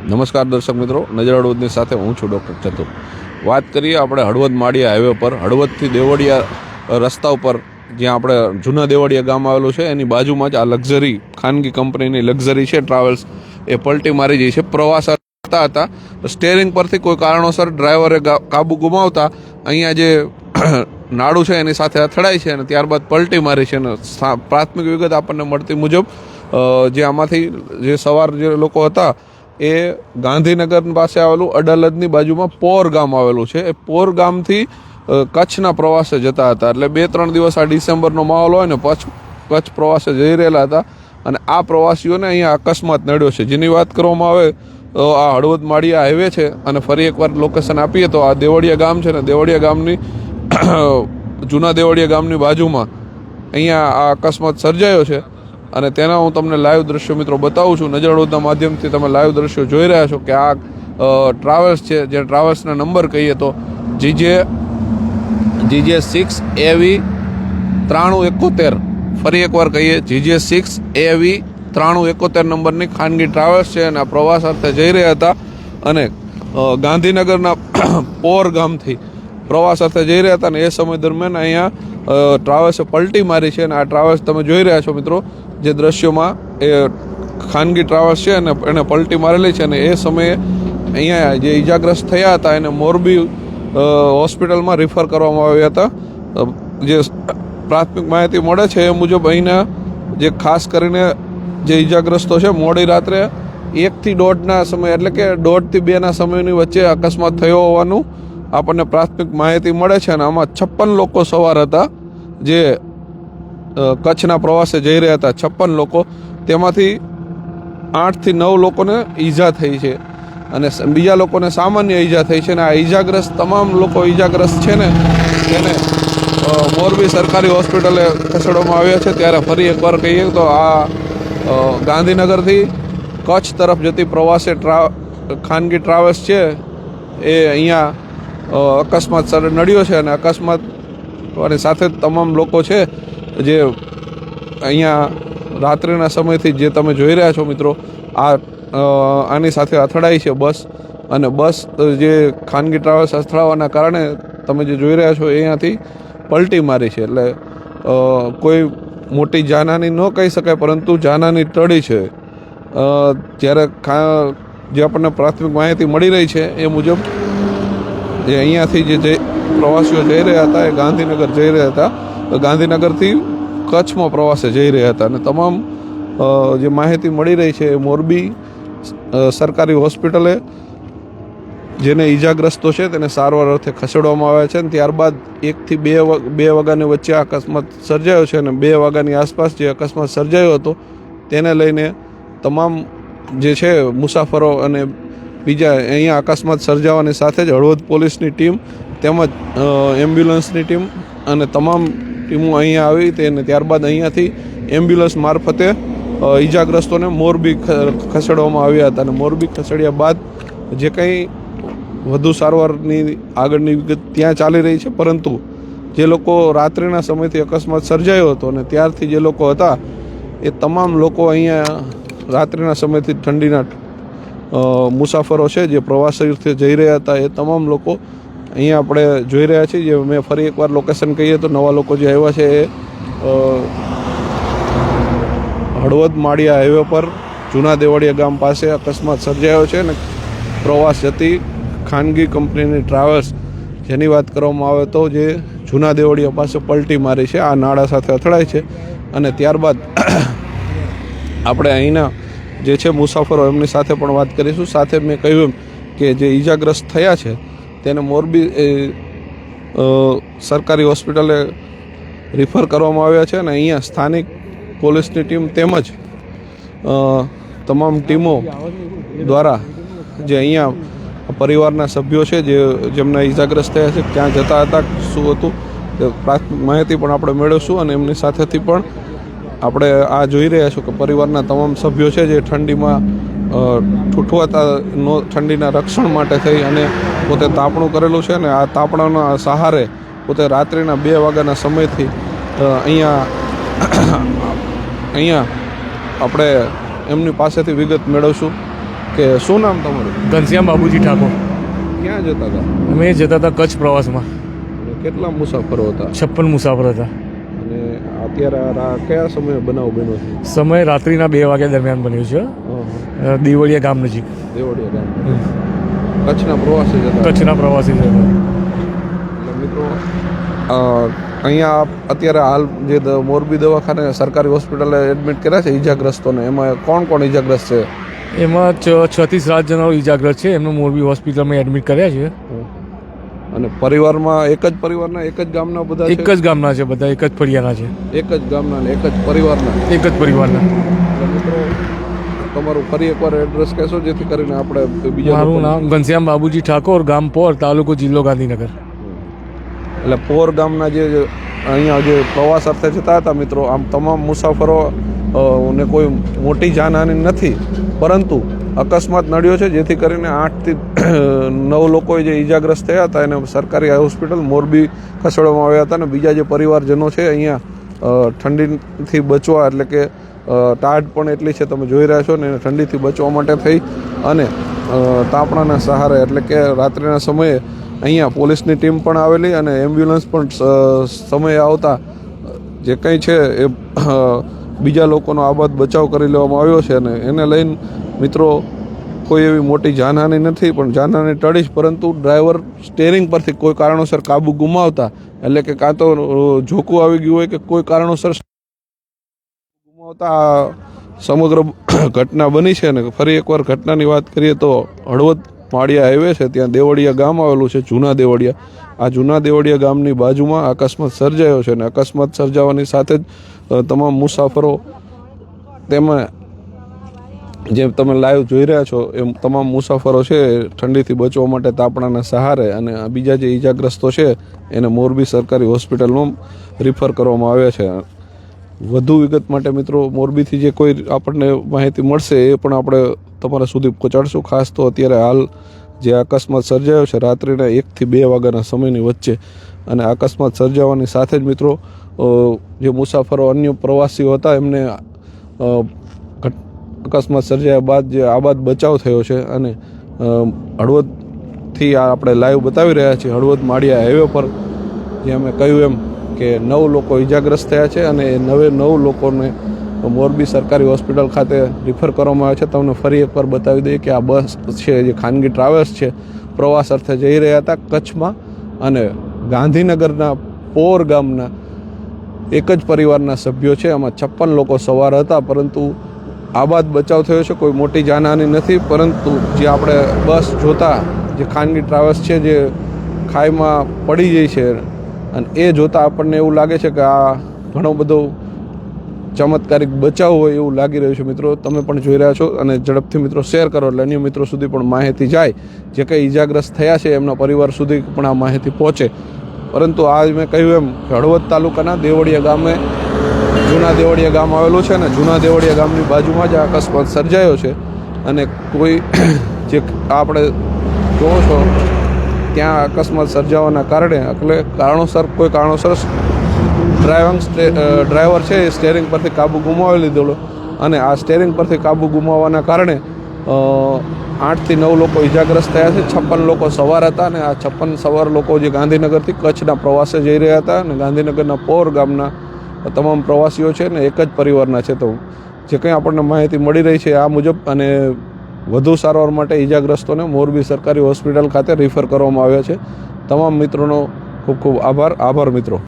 નમસ્કાર દર્શક મિત્રો, નજર હળવદની સાથે હું છું ડૉક્ટર ચતુર. વાત કરીએ આપણે હળવદ માળિયા હાઈવે પર, હળવદથી દેવળિયા રસ્તા ઉપર, જ્યાં આપણે જૂના દેવળિયા ગામ આવેલું છે એની બાજુમાં જ આ લક્ઝરી ખાનગી કંપનીની લક્ઝરી છે ટ્રાવેલ્સ, એ પલટી મારી જઈ છે. પ્રવાસર હતા સ્ટેરિંગ પરથી કોઈ કારણોસર ડ્રાઈવરે કાબુ ગુમાવતા અહીંયા જે નાડું છે એની સાથે અથડાય છે અને ત્યારબાદ પલટી મારી છે. અને પ્રાથમિક વિગત આપણને મળતી મુજબ જે આમાંથી જે સવાર જે લોકો હતા એ ગાંધીનગર પાસે આવેલું અડાલજની બાજુમાં પોર ગામ આવેલું છે. એ પોર ગામથી કચ્છના પ્રવાસે જતા હતા. એટલે 2-3 દિવસ આ ડિસેમ્બરનો માહોલ હોય ને કચ્છ પ્રવાસે જઈ રહેલા હતા અને આ પ્રવાસીઓને અહીંયા અકસ્માત નડ્યો છે. જેની વાત કરવામાં આવે તો આ હળવદ માળિયા હાઈવે છે અને ફરી એકવાર લોકેશન આપીએ તો આ દેવળિયા ગામ છે ને દેવળિયા ગામની જૂના દેવળિયા ગામની બાજુમાં અહીંયા આ અકસ્માત સર્જાયો છે અને તેના હું તમને લાઈવ દ્રશ્યો મિત્રો બતાવું છું. નજર હળવદના માધ્યમથી તમે લાઈવ દ્રશ્યો જોઈ રહ્યા છો કે આ ટ્રાવેલ્સ છે, જે ટ્રાવેલ્સના નંબર કહીએ તો GJ6AV 9371. ફરી એકવાર કહીએ GJ6AV 9371 નંબરની ખાનગી ટ્રાવેલ્સ છે અને આ પ્રવાસ અર્થે જઈ રહ્યા હતા અને ગાંધીનગરના પોર ગામથી પ્રવાસ અર્થે જઈ રહ્યા હતા અને એ સમય દરમિયાન અહીંયા ટ્રાવેલ્સે પલટી મારી છે. અને આ ટ્રાવેલ્સ તમે જોઈ રહ્યા છો મિત્રો, જે દ્રશ્યોમાં એ ખાનગી ટ્રાવેલ્સ છે અને એને પલટી મારેલી છે અને એ સમયે અહીંયા જે ઈજાગ્રસ્ત થયા હતા એને મોરબી હોસ્પિટલમાં રિફર કરવામાં આવ્યા હતા. જે પ્રાથમિક માહિતી મળે છે એ મુજબ અહીંના જે ખાસ કરીને જે ઈજાગ્રસ્તો છે મોડી રાત્રે 1 થી 1.5ના સમય, એટલે કે 1.5 થી 2ના સમયની વચ્ચે અકસ્માત થયો હોવાનું આપણને પ્રાથમિક માહિતી મળે છે. અને આમાં 56 લોકો સવાર હતા જે કચ્છના પ્રવાસે જઈ રહ્યા હતા. 56 લોકો, તેમાંથી 8 થી 9 લોકોને ઈજા થઈ છે અને બીજા લોકોને સામાન્ય ઈજા થઈ છે. અને આ ઈજાગ્રસ્ત તમામ લોકો ઈજાગ્રસ્ત છે ને તેને મોરબી સરકારી હોસ્પિટલે ખસેડવામાં આવ્યા છે. ત્યારે ફરી એકવાર કહીએ તો આ ગાંધીનગરથી કચ્છ તરફ જતી પ્રવાસે ખાનગી ટ્રાવેલ્સ છે એ અહીંયા અકસ્માત નડ્યો છે અને અકસ્માતની સાથે તમામ લોકો છે જે અહીંયા રાત્રિના સમયથી જે તમે જોઈ રહ્યા છો મિત્રો, આની સાથે અથડાઈ છે બસ. અને બસ જે ખાનગી ટ્રાવેલ્સ અથડાવાના કારણે તમે જે જોઈ રહ્યા છો અહીંયાથી પલટી મારી છે. એટલે કોઈ મોટી જાનહાની ન કહી શકાય, પરંતુ જાનહાની ટળી છે. જ્યારે જે આપણને પ્રાથમિક માહિતી મળી રહી છે એ મુજબ જે અહીંયાથી જે પ્રવાસીઓ જઈ રહ્યા હતા એ ગાંધીનગર જઈ રહ્યા હતા, ગાંધીનગરથી કચ્છમાં પ્રવાસે જઈ રહ્યા હતા. અને તમામ જે માહિતી મળી રહી છે એ મોરબી સરકારી હોસ્પિટલે જેને ઈજાગ્રસ્તો છે તેને સારવાર અર્થે ખસેડવામાં આવ્યા છે. અને ત્યારબાદ 1 થી 2 વાગ્યાની વચ્ચે અકસ્માત સર્જાયો છે અને 2 વાગ્યાની આસપાસ જે અકસ્માત સર્જાયો હતો તેને લઈને તમામ જે છે મુસાફરો અને બીજા અહીંયા અકસ્માત સર્જાવાની સાથે જ હળવદ પોલીસની ટીમ તેમજ એમ્બ્યુલન્સની ટીમ અને તમામ ટીમો અહીંયા આવી તેને ત્યારબાદ અહીંયાથી એમ્બ્યુલન્સ મારફતે ઈજાગ્રસ્તોને મોરબી ખસેડવામાં આવ્યા હતા. અને મોરબી ખસેડ્યા બાદ જે કંઈ વધુ સારવારની આગળની વિગત ત્યાં ચાલી રહી છે, પરંતુ જે લોકો રાત્રિના સમયથી અકસ્માત સર્જાયો હતો અને ત્યારથી જે લોકો હતા એ તમામ લોકો અહીંયા રાત્રિના સમયથી ઠંડીના મુસાફરો છે જે પ્રવાસી જઈ રહ્યા હતા એ તમામ લોકો અહીંયા આપણે જોઈ રહ્યા છીએ. જે મેં ફરી એકવાર લોકેશન કહીએ તો નવા લોકો જે આવ્યા છે એ હળવદ માળિયા હાઈવે પર જૂના દેવળિયા ગામ પાસે અકસ્માત સર્જાયો છે અને પ્રવાસ જતી ખાનગી કંપનીની ટ્રાવેલ્સ, જેની વાત કરવામાં આવે તો જે જૂના દેવળિયા પાસે પલટી મારી છે, આ નાળા સાથે અથડાય છે. અને ત્યારબાદ આપણે અહીંના જે છે મુસાફરો એમની સાથે પણ વાત કરીશું. સાથે મેં કહ્યું એમ કે જે ઈજાગ્રસ્ત થયા છે તેને મોરબી સરકારી હોસ્પિટલે રિફર કરવામાં આવ્યા છે. અને અહીંયા સ્થાનિક પોલીસની ટીમ તેમજ તમામ ટીમો દ્વારા જે અહીંયા પરિવારના સભ્યો છે જેમના ઈજાગ્રસ્ત થયા છે ક્યાં જતા હતા, શું હતું, પ્રાથમિક માહિતી પણ આપણે મેળવીશું. અને એમની સાથેથી પણ આપણે આ જોઈ રહ્યા છો કે પરિવારના તમામ સભ્યો છે જે ઠંડીમાં ઠૂઠવાતા ઠંડીના રક્ષણ માટે થઈ અને પોતે તાપણું કરેલું છે. અને આ તાપણાના સહારે પોતે રાત્રિના 2 વાગ્યાના સમયથી અહીંયા આપણે એમની પાસેથી વિગત મેળવશું. કે શું નામ તમારું? ઘનશ્યામ બાબુજી ઠાકોર. ક્યાં જતા હતા? અમે જતા હતા કચ્છ પ્રવાસમાં. અને કેટલા મુસાફરો હતા? 56 મુસાફર હતા. અને અત્યારે કયા સમયે બનાવ બન્યો છે? સમય રાત્રિના 2 વાગ્યા દરમિયાન બન્યું છે, દેવળિયા ગામ નજીક. દેવળિયા ગામ કચ્છના પ્રવાસી જતા? કચ્છના પ્રવાસી છે. એટલે મિત્રો અહીંયા અત્યારે હાલ જે મોરબી દવાખાને સરકારી હોસ્પિટલે એડમિટ કર્યા છે ઈજાગ્રસ્તોને, એમાં કોણ કોણ ઈજાગ્રસ્ત છે? એમાં 6 થી 7 જણા ઈજાગ્રસ્ત છે. એમને મોરબી હોસ્પિટલમાં એડમિટ કર્યા છે. અને પરિવારમાં એક જ પરિવારના એક જ ગામના બધા છે? એક જ ગામના છે બધા, એક જ ફળિયાના છે. એક જ ગામના ને એક જ પરિવારના? એક જ પરિવારના. એટલે મિત્રો તમારું ફરી એકવાર એડ્રેસ કહેશો જેથી કરીને આપણે બીજા? મારું નામ ઘનશ્યામ બાબુજી ઠાકોર, ગામ પોર, તાલુકો જિલ્લો ગાંધીનગર. એટલે પોર ગામના જે અહીંયા જે પ્રવાસ અર્થે જતા હતા મિત્રો, આમ તમામ મુસાફરો ને કોઈ મોટી જાનહાનિ નથી, પરંતુ અકસ્માત નડ્યો છે જેથી કરીને 8 થી 9 લોકોએ જે ઈજાગ્રસ્ત થયા હતા એને સરકારી હોસ્પિટલ મોરબી ખસેડવામાં આવ્યા હતા. અને બીજા જે પરિવારજનો છે અહીંયા ઠંડીથી બચવા, એટલે કે ટાઢ પણ એટલી છે તમે જોઈ રહ્યા છો ને, ઠંડીથી બચવા માટે થઈ અને તાપણાના સહારે એટલે કે રાત્રિના સમયે અહીંયા પોલીસની ટીમ પણ આવેલી અને એમ્બ્યુલન્સ પણ સમયે આવતા જે કંઈ છે એ બીજા લોકોનો આબાદ બચાવ કરી લેવામાં આવ્યો છે. અને એને લઈને મિત્રો કોઈ એવી મોટી જાનહાનિ નથી, પણ જાનહાનિ ટળી જ, પરંતુ ડ્રાઈવર સ્ટેરિંગ પરથી કોઈ કારણોસર કાબુ ગુમાવતા, એટલે કે કાં તો ઝોકું આવી ગયું હોય કે કોઈ કારણોસર ગુમાવતા સમગ્ર ઘટના બની છે. અને ફરી એકવાર ઘટનાની વાત કરીએ તો હળવદ માળિયા હાઈવે છે, ત્યાં દેવળિયા ગામ આવેલું છે, જૂના દેવળિયા. આ જૂના દેવળિયા ગામની બાજુમાં અકસ્માત સર્જાયો છે અને અકસ્માત સર્જાવાની સાથે જ તમામ મુસાફરો, તેમાં જે તમે લાઈવ જોઈ રહ્યા છો એ તમામ મુસાફરો છે ઠંડીથી બચવા માટે તાપણાના સહારે, અને બીજા જે ઈજાગ્રસ્તો છે એને મોરબી સરકારી હોસ્પિટલમાં રિફર કરવામાં આવ્યા છે. વધુ વિગત માટે મિત્રો મોરબીથી જે કોઈ આપણને માહિતી મળશે એ પણ આપણે તમારા સુધી પહોંચાડશું. ખાસ તો અત્યારે હાલ જે અકસ્માત સર્જાયો છે રાત્રિના 1 થી 2 વાગ્યાના સમયની વચ્ચે, અને અકસ્માત સર્જાવાની સાથે જ મિત્રો જે મુસાફરો અન્ય પ્રવાસીઓ હતા એમને અકસ્માત સર્જાયા બાદ જે આબાદ બચાવ થયો છે. અને હળવદથી આપણે લાઈવ બતાવી રહ્યા છીએ, હળવદ માળિયા હાઈવે પર, જે અમે કહ્યું એમ કે 9 લોકો ઈજાગ્રસ્ત થયા છે અને એ 9 લોકોને મોરબી સરકારી હોસ્પિટલ ખાતે રિફર કરવામાં આવે છે. તમને ફરી એકવાર બતાવી દઈએ કે આ બસ છે જે ખાનગી ટ્રાવેલ્સ છે, પ્રવાસ અર્થે જઈ રહ્યા હતા કચ્છમાં, અને ગાંધીનગરના પોર ગામના એક જ પરિવારના સભ્યો છે. આમાં 56 લોકો સવાર હતા, પરંતુ આબાદ બચાવ થયો છે, કોઈ મોટી જાનહાનિ નથી. પરંતુ જે આપણે બસ જોતા જે ખાનગી ટ્રાવેલ્સ છે જે ખાઈમાં પડી જાય છે, અને એ જોતાં આપણને એવું લાગે છે કે આ ઘણો બધો ચમત્કારિક બચાવ હોય એવું લાગી રહ્યું છે. મિત્રો તમે પણ જોઈ રહ્યા છો, અને ઝડપથી મિત્રો શેર કરો એટલે અન્ય મિત્રો સુધી પણ માહિતી જાય, જે કંઈ ઈજાગ્રસ્ત થયા છે એમના પરિવાર સુધી પણ આ માહિતી પહોંચે. પરંતુ આ મેં કહ્યું એમ કે હળવદ તાલુકાના દેવળિયા ગામે જૂના દેવળિયા ગામ આવેલું છે, અને જૂના દેવળિયા ગામની બાજુમાં જ આ અકસ્માત સર્જાયો છે. અને કોઈ જે આપણે જોવો છો ત્યાં અકસ્માત સર્જાવાના કારણે, એટલે કોઈ કારણોસર ડ્રાઈવર છે એ સ્ટેરિંગ પરથી કાબુ ગુમાવી લીધેલો, અને આ સ્ટેરિંગ પરથી કાબુ ગુમાવવાના કારણે 8 થી 9 લોકો ઈજાગ્રસ્ત થયા છે. 56 લોકો સવાર હતા, અને આ 56 સવાર લોકો જે ગાંધીનગરથી કચ્છના પ્રવાસે જઈ રહ્યા હતા, અને ગાંધીનગરના પોર ગામના તમામ પ્રવાસીઓ છે ને એક જ પરિવારના છે. તો જે કંઈ આપણને માહિતી મળી રહી છે આ મુજબ, અને વધુ સારવાર માટે ઈજાગ્રસ્તોને મોરબી સરકારી હોસ્પિટલ ખાતે રિફર કરવામાં આવ્યા છે. તમામ મિત્રોનો ખૂબ ખૂબ આભાર મિત્રો.